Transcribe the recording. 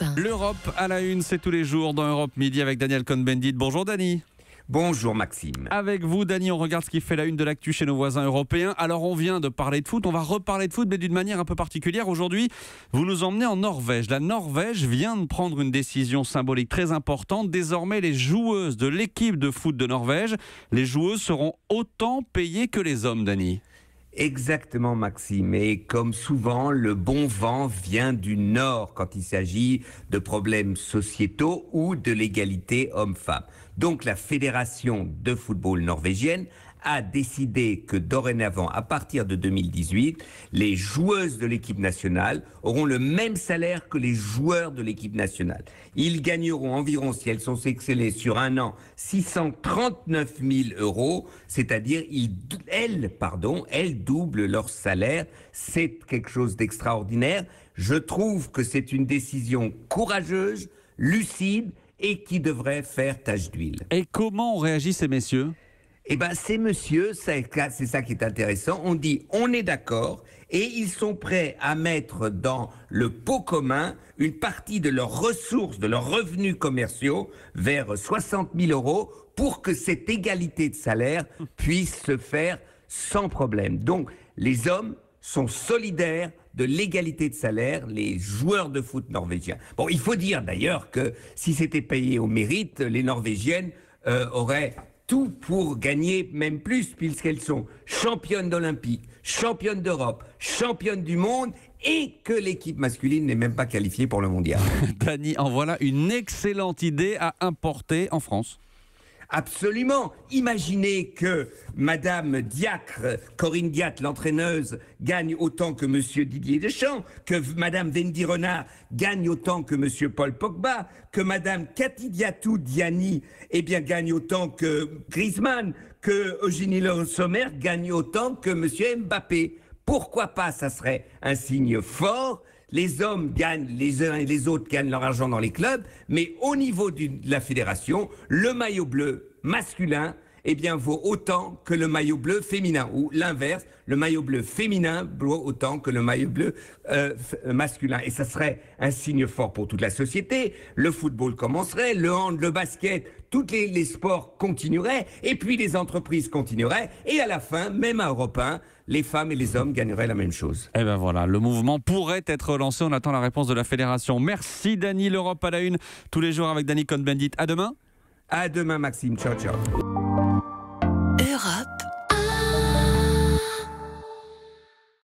Europe 1. L'Europe à la une, c'est tous les jours dans Europe Midi avec Daniel Cohn-Bendit. Bonjour Dani. Bonjour Maxime. Avec vous Dani, on regarde ce qui fait la une de l'actu chez nos voisins européens. Alors on vient de parler de foot, on va reparler de foot mais d'une manière un peu particulière. Aujourd'hui, vous nous emmenez en Norvège. La Norvège vient de prendre une décision symbolique très importante. Désormais, les joueuses de l'équipe de foot de Norvège, les joueuses seront autant payées que les hommes, Dani. Exactement Maxime, et comme souvent, le bon vent vient du Nord quand il s'agit de problèmes sociétaux ou de l'égalité homme-femme. Donc la fédération de football norvégienne a décidé que dorénavant, à partir de 2018, les joueuses de l'équipe nationale auront le même salaire que les joueurs de l'équipe nationale. Ils gagneront environ, si elles sont sélectionnées sur un an, 639 000 €, c'est-à-dire elles doublent leur salaire. C'est quelque chose d'extraordinaire. Je trouve que c'est une décision courageuse, lucide et qui devrait faire tache d'huile. Et comment ont réagi ces messieurs ? Eh bien, ces messieurs, c'est ça qui est intéressant, on dit on est d'accord et ils sont prêts à mettre dans le pot commun une partie de leurs ressources, de leurs revenus commerciaux vers 60 000 € pour que cette égalité de salaire puisse se faire sans problème. Donc, les hommes sont solidaires de l'égalité de salaire, les joueurs de foot norvégiens. Bon, il faut dire d'ailleurs que si c'était payé au mérite, les Norvégiennes auraient tout pour gagner même plus, puisqu'elles sont championnes olympiques, championnes d'Europe, championnes du monde, et que l'équipe masculine n'est même pas qualifiée pour le mondial. Dani, en voilà une excellente idée à importer en France. Absolument. Imaginez que Madame Diacre, Corinne Diacre, l'entraîneuse, gagne autant que Monsieur Didier Deschamps, que Madame Wendy Renard gagne autant que Monsieur Paul Pogba, que Madame Cathy Diatou-Diani gagne autant que Griezmann, que Eugénie Le Sommer gagne autant que Monsieur Mbappé. Pourquoi pas? Ça serait un signe fort. Les hommes gagnent, les uns et les autres gagnent leur argent dans les clubs, mais au niveau de la fédération, le maillot bleu masculin vaut autant que le maillot bleu féminin, ou l'inverse, le maillot bleu féminin vaut autant que le maillot bleu masculin. Et ça serait un signe fort pour toute la société. Le football commencerait, le hand, le basket, tous les sports continueraient, et puis les entreprises continueraient, et à la fin, même à Europe 1, les femmes et les hommes gagneraient la même chose. Et ben voilà, le mouvement pourrait être lancé. On attend la réponse de la fédération. Merci Dani, l'Europe à la une, tous les jours avec Dani Cohn-Bendit. À demain. À demain Maxime, ciao ciao.